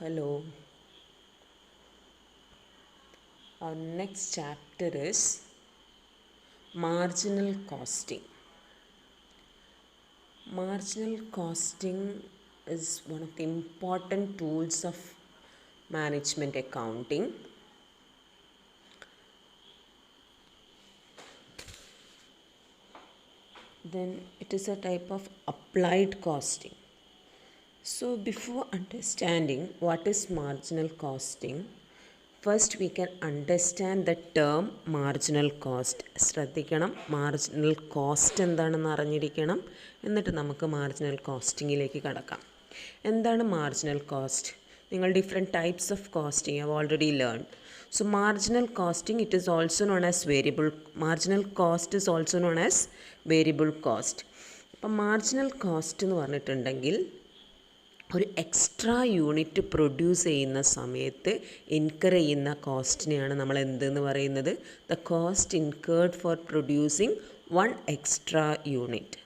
Hello. Our next chapter is marginal costing. Marginal costing is one of the important tools of management accounting. Then it is a type of applied costing. So before understanding what is marginal costing, first we can understand the term marginal cost. ശ്രദ്ധിക്കണം, marginal cost എന്താണെന്ന് അറിഞ്ഞിരിക്കണം. എന്നിട്ട് നമുക്ക് marginal കോസ്റ്റിങ്ങിലേക്ക് കടക്കാം. എന്താണ് marginal cost? നിങ്ങൾ different types of costing have already learn. So marginal costing, it is also known as variable. Marginal cost is also known as variable cost. അപ്പം marginal cost എന്ന് പറഞ്ഞിട്ടുണ്ടെങ്കിൽ ഒരു എക്സ്ട്രാ യൂണിറ്റ് പ്രൊഡ്യൂസ് ചെയ്യുന്ന സമയത്ത് incur ചെയ്യുന്ന കോസ്റ്റിനെയാണ് നമ്മൾ എന്തെന്ന് പറയുന്നത്? The cost incurred for producing one extra unit.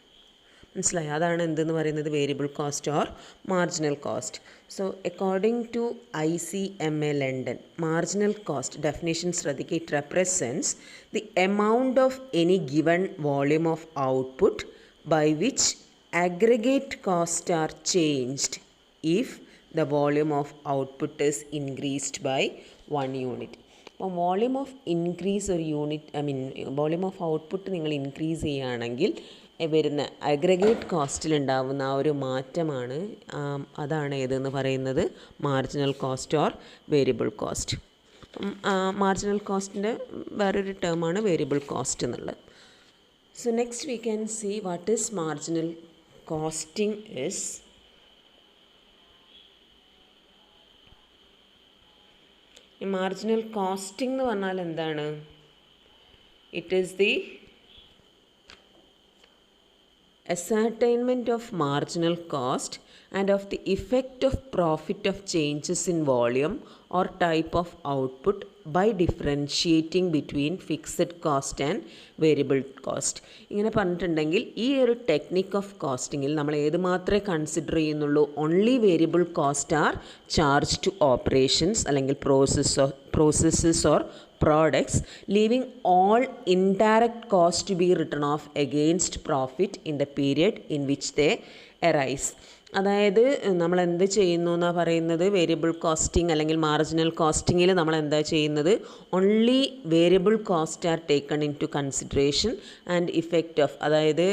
മനസ്സിലായി? അതാണ് എന്തെന്ന് പറയുന്നത്? Variable cost or marginal cost. So according to ICMA London, marginal cost definition ശ്രദ്ധിക്കുക. It represents the amount of any given volume of output by which aggregate costs are changed if the volume of output is increased by 1 unit. അപ്പോൾ volume of increase ഒരു unit volume of output നിങ്ങൾ increase ചെയ്യുകയാണെങ്കിൽ വരുന്ന aggregate കോസ്റ്റിലുണ്ടാവുന്ന ആ ഒരു മാറ്റമാണ്, അതാണ് ഏതെന്ന് പറയുന്നത്? Marginal cost or variable cost. Marginal കോസ്റ്റിൻ്റെ വേറൊരു ടേമാണ് വേരിയബിൾ കോസ്റ്റ് എന്നുള്ളത്. So next we can see what is marginal costing is. Marginal costing എന്ന് പറഞ്ഞാൽ എന്താണ്? It is the ascertainment of marginal cost and of the effect of profit of changes in volume or type of output by differentiating between fixed cost and variable cost. ഇങ്ങനെ പറഞ്ഞിട്ടുണ്ടെങ്കിൽ ഈ ഒരു technique of കോസ്റ്റിങ്ങിൽ നമ്മൾ ഏത് മാത്രമേ consider ചെയ്യുന്നുള്ളൂ? Only variable cost are charge to operations അല്ലെങ്കിൽ processes or products, leaving all indirect costs to be written off against profit in the period in which they arise. അതായത് നമ്മൾ എന്ത് ചെയ്യുന്നു എന്നാണ് പറയുന്നത്? വേരിയബിൾ കോസ്റ്റിംഗ് അല്ലെങ്കിൽ മാർജിനൽ കോസ്റ്റിങ്ങിൽ നമ്മൾ എന്താ ചെയ്യുന്നത്? Only variable cost are taken into consideration and effect of, അതായത്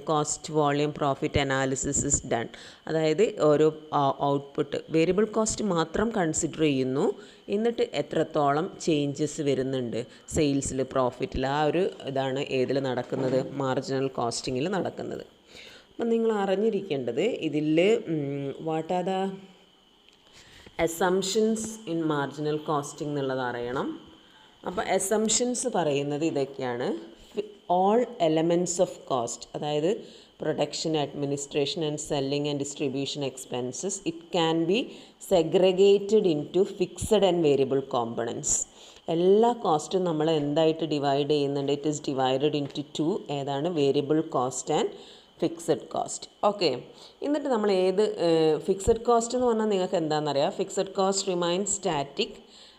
cost volume profit analysis is done. അതായത് ഓരോ ഔട്ട്പുട്ട് വേരിയബിൾ കോസ്റ്റ് മാത്രം കൺസിഡർ ചെയ്യുന്നു, എന്നിട്ട് എത്രത്തോളം ചേഞ്ചസ് വരുന്നുണ്ട് സെയിൽസിൽ, പ്രോഫിറ്റിൽ, ആ ഒരു ഇതാണ് ഏതിൽ നടക്കുന്നത്? മാർജിനൽ കോസ്റ്റിങ്ങിൽ നടക്കുന്നത്. അപ്പം നിങ്ങൾ അറിഞ്ഞിരിക്കേണ്ടത് ഇതിൽ what are the assumptions in marginal costing എന്നുള്ളത് അറിയണം. അപ്പോൾ അസംഷൻസ് പറയുന്നത് ഇതൊക്കെയാണ്. ഓൾ എലമെൻറ്റ്സ് ഓഫ് കോസ്റ്റ്, അതായത് production, administration and selling and distribution expenses, it can be segregated into fixed and variable components. എല്ലാ കോസ്റ്റും നമ്മൾ എന്തായിട്ട് ഡിവൈഡ് ചെയ്യുന്നുണ്ട്? It is divided into 2. ഏതാണ്? Variable cost and fixed cost. Okay, എന്നിട്ട് നമ്മൾ ഏത് ഫിക്സഡ് കോസ്റ്റ് എന്ന് പറഞ്ഞാൽ നിങ്ങൾക്ക് എന്താണെന്നറിയാം? Fixed cost remains static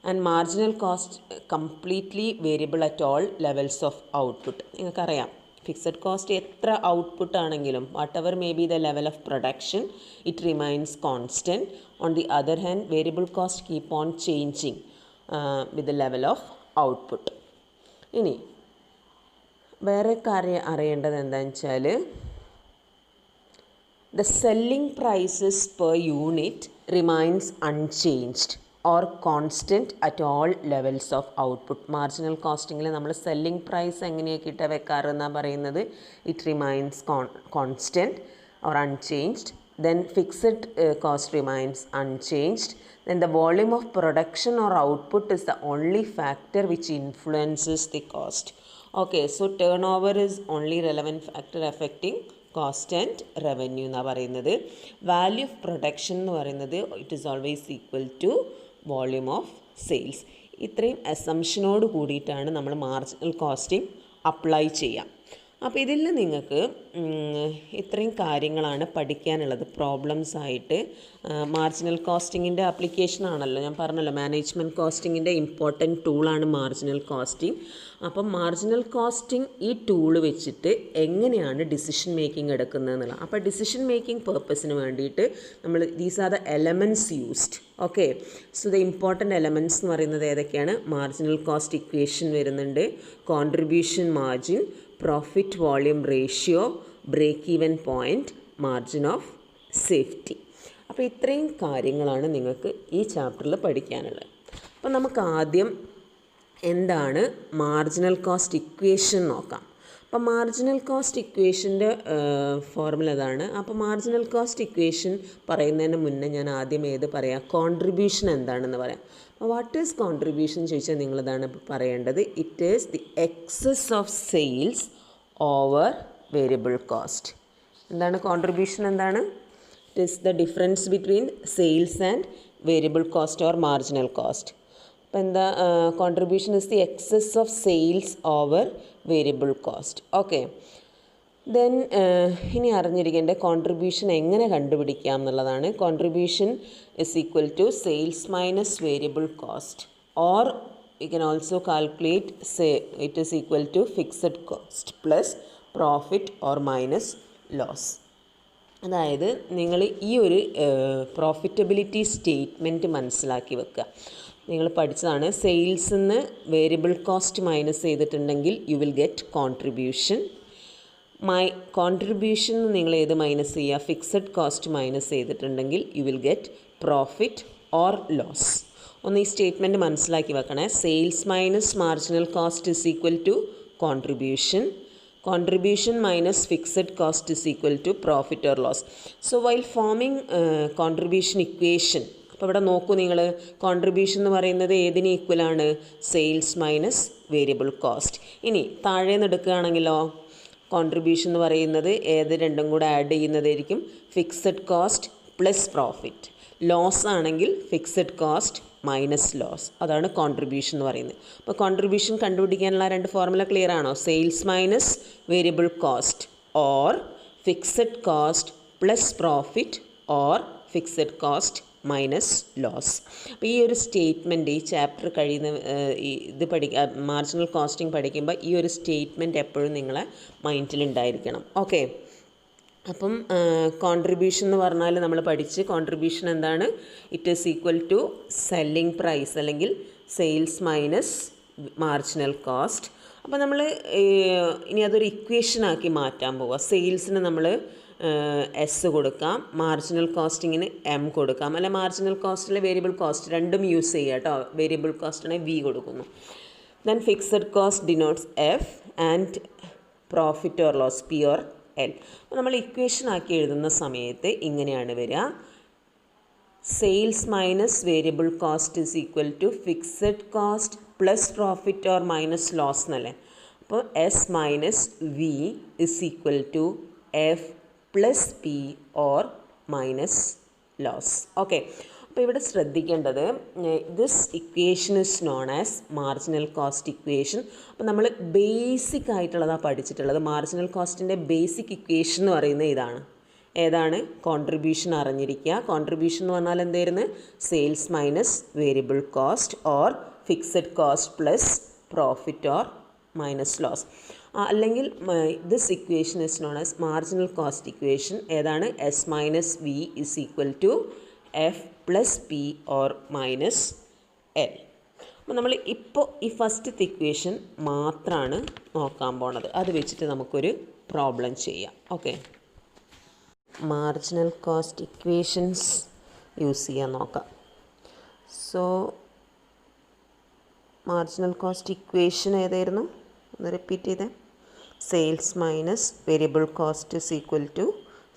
and marginal cost completely variable at all levels of output. നിങ്ങൾക്കറിയാം ഫിക്സഡ് കോസ്റ്റ് എത്ര ഔട്ട്പുട്ട് ആണെങ്കിലും what ever may be the level of production, it remains constant. On the other hand variable cost keep on changing with the level of output. ഇനി വേറെ കാര്യം അറിയേണ്ടത് എന്താണെന്ന് വെച്ചാൽ, the selling prices per unit remains unchanged or constant at all levels of output. Marginal കോസ്റ്റിങ്ങിൽ നമ്മൾ selling price എങ്ങനെയൊക്കെ വെക്കാറെന്നാണ് പറയുന്നത്? It remains constant or unchanged. Then fixed cost remains unchanged. Then the volume of production or output is the only factor which influences the cost. Okay, so turnover is only relevant factor affecting cost and revenue എന്നാണ് പറയുന്നത്. Value of production എന്ന് പറയുന്നത് it is always equal to volume of sales. ഇത്രയും അസംഷനോട് കൂടിയിട്ടാണ് നമ്മൾ marginal costing apply ചെയ്യാം. അപ്പോൾ ഇതിൽ നിങ്ങൾക്ക് ഇത്രയും കാര്യങ്ങളാണ് പഠിക്കാനുള്ളത് പ്രോബ്ലംസ് ആയിട്ട്. മാർജിനൽ കോസ്റ്റിങ്ങിൻ്റെ ആപ്ലിക്കേഷൻ ആണല്ലോ, ഞാൻ പറഞ്ഞല്ലോ മാനേജ്മെൻറ്റ് കോസ്റ്റിങ്ങിൻ്റെ ഇമ്പോർട്ടൻറ്റ് ടൂളാണ് മാർജിനൽ കോസ്റ്റിംഗ്. അപ്പം മാർജിനൽ കോസ്റ്റിംഗ് ഈ ടൂൾ വെച്ചിട്ട് എങ്ങനെയാണ് ഡിസിഷൻ മേക്കിംഗ് എടുക്കുന്നത് എന്നുള്ളത്. അപ്പോൾ ഡിസിഷൻ മേക്കിംഗ് പേർപ്പസിന് വേണ്ടിയിട്ട് നമ്മൾ these are the elements used. Okay, so the important elements എന്ന് പറയുന്നത് ഏതൊക്കെയാണ്? മാർജിനൽ കോസ്റ്റ് ഇക്വേഷൻ വരുന്നുണ്ട്, contribution margin, profit volume ratio, break even point, margin of safety. അപ്പോൾ ഇത്രയും കാര്യങ്ങളാണ് നിങ്ങൾക്ക് ഈ ചാപ്റ്ററിൽ പഠിക്കാനുള്ളത്. അപ്പോൾ നമുക്ക് ആദ്യം എന്താണ് മാർജിനൽ കോസ്റ്റ് ഇക്വേഷൻ നോക്കാം. അപ്പോൾ മാർജിനൽ കോസ്റ്റ് ഇക്വേഷൻ്റെ ഫോർമുല ഇതാണ്. അപ്പോൾ മാർജിനൽ കോസ്റ്റ് ഇക്വേഷൻ പറയുന്നതിന് മുന്നേ ഞാൻ ആദ്യം പറയാം, കോൺട്രിബ്യൂഷൻ എന്താണെന്ന് പറയാം. വാട്ട് ഈസ് കോൺട്രിബ്യൂഷൻ ചോദിച്ചാൽ നിങ്ങളിതാണ് പറയേണ്ടത്. It is the excess of sales over variable cost. എന്താണ് കോൺട്രിബ്യൂഷൻ? എന്താണ്? It is the difference between sales and variable cost or marginal cost. അപ്പോൾ എന്താ contribution is the excess of sales over variable cost. Okay, then ഇനി അറിഞ്ഞിരിക്കേണ്ട contribution എങ്ങനെ കണ്ടുപിടിക്കാം എന്നുള്ളതാണ്. Contribution is equal to sales minus variable cost, or you can also calculate, say it is equal to fixed cost plus profit or minus loss. അതായത് നിങ്ങൾ ഈ ഒരു profitability statement മനസ്സിലാക്കി വെക്കുക. നിങ്ങൾ പഠിച്ചതാണ്, സെയിൽസിൽ നിന്ന് വേരിയബിൾ കോസ്റ്റ് മൈനസ് ചെയ്തിട്ടുണ്ടെങ്കിൽ you will get contribution. Contribution നിങ്ങൾ ഏത് മൈനസ് ചെയ്യുക? ഫിക്സഡ് കോസ്റ്റ് മൈനസ് ചെയ്തിട്ടുണ്ടെങ്കിൽ you will get profit or loss. ഒന്ന് ഈ സ്റ്റേറ്റ്മെൻറ്റ് മനസ്സിലാക്കി വെക്കണേ. Sales minus marginal cost is equal to contribution, contribution minus fixed cost is equal to profit or loss. So while forming contribution equation, അപ്പോൾ ഇവിടെ നോക്കൂ നിങ്ങൾ, contribution എന്ന് പറയുന്നത് ഏതിന് ഈക്വലാണ്? Sales minus variable cost. ഇനി താഴെ നിന്ന് എടുക്കുകയാണെങ്കിലോ, കോൺട്രിബ്യൂഷൻ എന്ന് പറയുന്നത് ഏത് രണ്ടും കൂടെ ആഡ് ചെയ്യുന്നതായിരിക്കും? Fixed cost plus profit. Loss ആണെങ്കിൽ ഫിക്സഡ് കോസ്റ്റ് മൈനസ് ലോസ്. അതാണ് കോൺട്രിബ്യൂഷൻ എന്ന് പറയുന്നത്. അപ്പോൾ കോൺട്രിബ്യൂഷൻ കണ്ടുപിടിക്കാനുള്ള രണ്ട് ഫോർമുല ക്ലിയർ ആണോ? Sales minus variable cost or fixed cost plus profit or fixed cost minus loss. അപ്പോൾ ഈ ഒരു സ്റ്റേറ്റ്മെൻറ്റ് ഈ ചാപ്റ്റർ കഴിയുന്ന ഇത് മാർജിനൽ കോസ്റ്റിംഗ് പഠിക്കുമ്പോൾ ഈ ഒരു സ്റ്റേറ്റ്മെൻറ്റ് എപ്പോഴും നിങ്ങളെ മൈൻഡിലുണ്ടായിരിക്കണം. ഓക്കെ, അപ്പം കോൺട്രിബ്യൂഷൻ എന്ന് പറഞ്ഞാൽ നമ്മൾ പഠിച്ച് കോൺട്രിബ്യൂഷൻ എന്താണ്? It is equal to selling price അല്ലെങ്കിൽ സെയിൽസ് മൈനസ് മാർജിനൽ കോസ്റ്റ്. അപ്പോൾ നമ്മൾ ഇനി അതൊരു ഇക്വേഷനാക്കി മാറ്റാൻ പോവുക. സെയിൽസിന് നമ്മൾ എസ് കൊടുക്കാം, മാർജിനൽ കോസ്റ്റിങ്ങിന് എം കൊടുക്കാം, അല്ലെ മാർജിനൽ കോസ്റ്റിലെ വേരിയബിൾ കോസ്റ്റ് രണ്ടും യൂസ് ചെയ്യുക കേട്ടോ. വേരിയബിൾ കോസ്റ്റിനെ വി കൊടുക്കുന്നു. Then fixed cost denotes F and profit or loss P or L. അപ്പോൾ നമ്മൾ ഇക്വേഷൻ ആക്കി എഴുതുന്ന സമയത്ത് ഇങ്ങനെയാണ് വരിക. Sales minus variable cost is equal to fixed cost plus profit or minus loss എന്നല്ലേ. അപ്പോൾ S minus V is equal to F plus P or minus loss. Okay, അപ്പോൾ ഇവിടെ ശ്രദ്ധിക്കേണ്ടത് this equation is known as marginal cost equation. അപ്പോൾ നമ്മൾ basic ആയിട്ടുള്ളതാണ് പഠിച്ചിട്ടുള്ളത്. Marginal കോസ്റ്റിൻ്റെ basic equation എന്ന് പറയുന്നത് ഇതാണ്. ഏതാണ്? കോൺട്രിബ്യൂഷൻ അറിഞ്ഞിരിക്കുക. കോൺട്രിബ്യൂഷൻ എന്ന് പറഞ്ഞാൽ എന്തായിരുന്നു? Sales minus variable cost or fixed cost plus profit or minus loss. അല്ലെങ്കിൽ this equation is known as marginal cost equation. ഏതാണ്? S minus V is equal to F plus P or minus L. അപ്പോൾ നമ്മൾ ഇപ്പോൾ ഈ ഫസ്റ്റത്തെ equation മാത്രമാണ് നോക്കാൻ പോണത്. അത് വെച്ചിട്ട് നമുക്കൊരു പ്രോബ്ലം ചെയ്യാം. Okay, marginal cost equations use ചെയ്യാൻ നോക്കാം. സോ മാർജിനൽ കോസ്റ്റ് ഇക്വേഷൻ ഏതായിരുന്നു? ഒന്ന് റിപ്പീറ്റ് ചെയ്തേ. Sales minus variable cost is equal to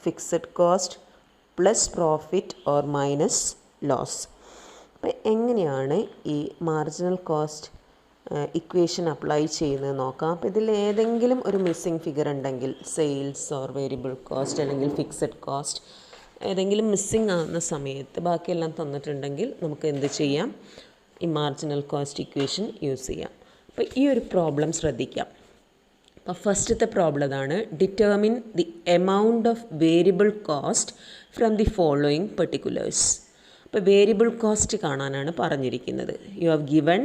fixed cost plus profit or minus loss. അപ്പോൾ എങ്ങനെയാണ് ഈ മാർജിനൽ കോസ്റ്റ് ഇക്വേഷൻ അപ്ലൈ ചെയ്യുന്നത് നോക്കാം. അപ്പോൾ ഇതിൽ ഏതെങ്കിലും ഒരു മിസ്സിംഗ് ഫിഗർ ഉണ്ടെങ്കിൽ, സെയിൽസ് ഓർ വേരിയബിൾ കോസ്റ്റ് അല്ലെങ്കിൽ ഫിക്സഡ് കോസ്റ്റ് ഏതെങ്കിലും മിസ്സിംഗ് ആവുന്ന സമയത്ത് ബാക്കിയെല്ലാം തന്നിട്ടുണ്ടെങ്കിൽ നമുക്ക് എന്ത് ചെയ്യാം? ഈ മാർജിനൽ കോസ്റ്റ് ഇക്വേഷൻ യൂസ് ചെയ്യാം. അപ്പോൾ ഈ ഒരു പ്രോബ്ലം ശ്രദ്ധിക്കാം. അപ്പോൾ ഫസ്റ്റത്തെ പ്രോബ്ലം ഇതാണ്, determine the amount of variable cost from the following particulars. അപ്പോൾ വേരിയബിൾ കോസ്റ്റ് കാണാനാണ് പറഞ്ഞിരിക്കുന്നത്. You have given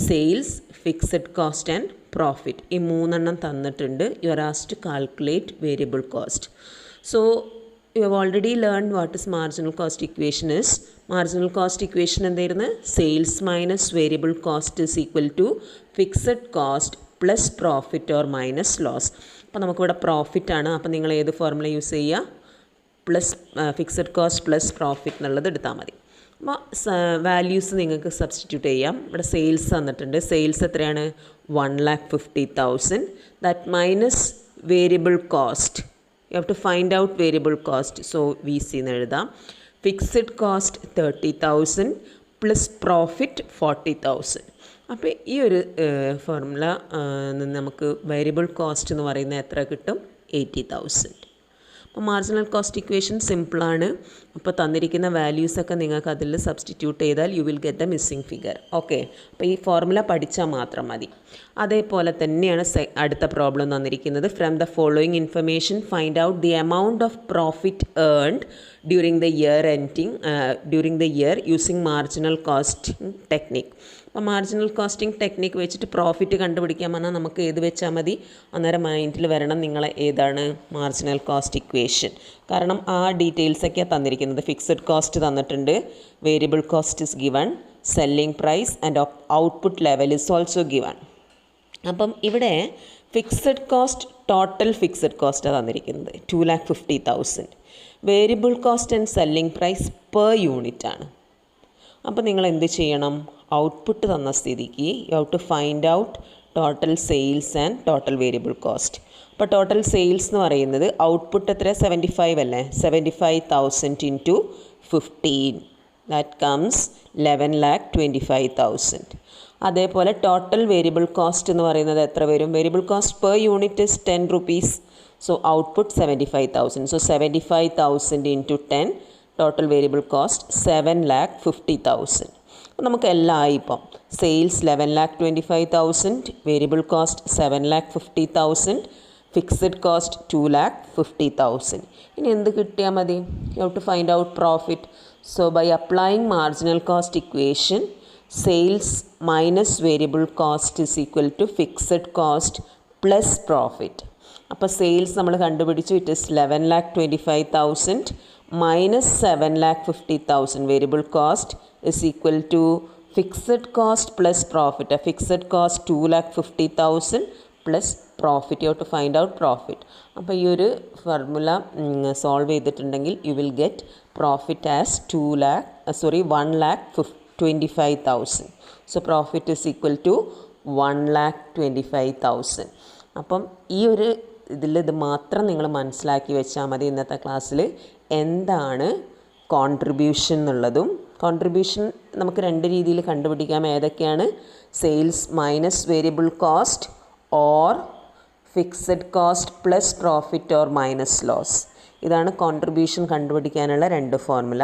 sales, fixed cost and profit. ഈ മൂന്നെണ്ണം തന്നിട്ടുണ്ട്. You are asked to calculate variable cost. So you have already learn what is marginal cost equation is. Marginal cost equation എന്തായിരുന്നു? Sales minus variable cost is equal to fixed cost plus profit or minus loss. അപ്പോൾ നമുക്കിവിടെ profit ആണ്. അപ്പോൾ നിങ്ങൾ ഏത് formula use ചെയ്യുക? Plus fixed cost plus profit എന്നുള്ളത് എടുത്താൽ മതി. അപ്പോൾ വാല്യൂസ് നിങ്ങൾക്ക് സബ്സ്റ്റിറ്റ്യൂട്ട് ചെയ്യാം. ഇവിടെ സെയിൽസ് തന്നിട്ടുണ്ട്. സെയിൽസ് എത്രയാണ്? 1,50,000. That minus variable cost. You have to find out variable cost. So VC എന്ന് എഴുതാം. Fixed cost 30,000 plus profit 40,000. അപ്പോൾ ഈ ഒരു ഫോർമുല നമുക്ക് വേരിയബിൾ കോസ്റ്റ് എന്ന് പറയുന്നത് എത്ര കിട്ടും? 80,000. അപ്പോൾ മാർജിനൽ കോസ്റ്റ് ഇക്വേഷൻ സിമ്പിളാണ്. അപ്പോൾ തന്നിരിക്കുന്ന വാല്യൂസൊക്കെ നിങ്ങൾക്ക് അതിൽ സബ്സ്റ്റിറ്റ്യൂട്ട് ചെയ്താൽ U will get the missing figure. Okay, അപ്പോൾ ഈ ഫോർമുല പഠിച്ചാൽ മാത്രം മതി. അതേപോലെ തന്നെയാണ് അടുത്ത പ്രോബ്ലം തന്നിരിക്കുന്നത്. From the following information find out the amount of profit earned during the year using marginal costing technique. അപ്പോൾ മാർജിനൽ കോസ്റ്റിംഗ് ടെക്നിക്ക് വെച്ചിട്ട് പ്രോഫിറ്റ് കണ്ടുപിടിക്കാൻ പറഞ്ഞാൽ നമുക്ക് ഏത് വെച്ചാൽ മതി? അന്നേരം മൈൻഡിൽ വരണം നിങ്ങളെ ഏതാണ് മാർജിനൽ കോസ്റ്റ് ഇക്വേഷൻ. കാരണം ആ ഡീറ്റെയിൽസൊക്കെ തന്നിരിക്കുന്നത്. ഫിക്സഡ് കോസ്റ്റ് തന്നിട്ടുണ്ട്, variable cost is given, selling price and output level is also given. അപ്പം ഇവിടെ ഫിക്സഡ് കോസ്റ്റ്, ടോട്ടൽ ഫിക്സഡ് കോസ്റ്റാണ് തന്നിരിക്കുന്നത് 2,50,000. Variable cost and selling price per unit ആണ്. അപ്പോൾ നിങ്ങൾ എന്ത് ചെയ്യണം? ഔട്ട്പുട്ട് തന്ന സ്ഥിതിക്ക് you have to find out total sales and total variable cost. അപ്പോൾ ടോട്ടൽ സെയിൽസ് എന്ന് പറയുന്നത് ഔട്ട്പുട്ട് എത്ര? 75 അല്ലേ? 75,000 ഇൻറ്റു 15, ദാറ്റ് കംസ് 11,25,000. അതേപോലെ ടോട്ടൽ വേരിയബിൾ കോസ്റ്റ് എന്ന് പറയുന്നത് എത്ര വരും? Variable cost per unit is 10 rupees. So output 75,000. So 75,000 into 10, total variable cost 7,50,000. അപ്പോൾ നമുക്ക് എല്ലാം ആയി. ഇപ്പം sales 11,25,000, variable cost 7,50,000, fixed cost 2,50,000. ഇനി എന്ത് കിട്ടിയാൽ മതി? You have to find out profit. So by applying marginal cost equation, sales minus variable cost is equal to fixed cost plus profit. അപ്പോൾ സെയിൽസ് നമ്മൾ കണ്ടുപിടിച്ചു. It is 11,25,000 minus 7,50,000 variable cost is equal to fixed cost plus profit. A fixed cost 2,50,000 plus profit. You have to find out profit. അപ്പോൾ ഈ ഒരു formula solve ചെയ്തിട്ടുണ്ടെങ്കിൽ you will get profit as 1,25,000. So profit is equal to 1,25,000. അപ്പം ഈ ഒരു ഇത് മാത്രം നിങ്ങൾ മനസ്സിലാക്കി വെച്ചാൽ മതി. ഇന്നത്തെ ക്ലാസ്സിൽ എന്താണ് കോൺട്രിബ്യൂഷൻ എന്നുള്ളതും, കോൺട്രിബ്യൂഷൻ നമുക്ക് രണ്ട് രീതിയിൽ കണ്ടുപിടിക്കാം. ഏതൊക്കെയാണ്? Sales minus variable cost or fixed cost plus profit or minus loss. ഇതാണ് കോൺട്രിബ്യൂഷൻ കണ്ടുപിടിക്കാനുള്ള രണ്ട് ഫോർമുല.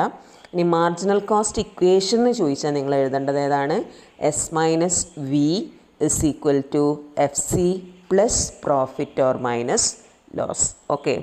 ഇനി മാർജിനൽ കോസ്റ്റ് ഇക്വേഷൻ എന്ന് ചോദിച്ചാൽ നിങ്ങൾ എഴുതേണ്ടത് ഏതാണ്? S minus V is equal to F C plus profit or minus loss. Okay.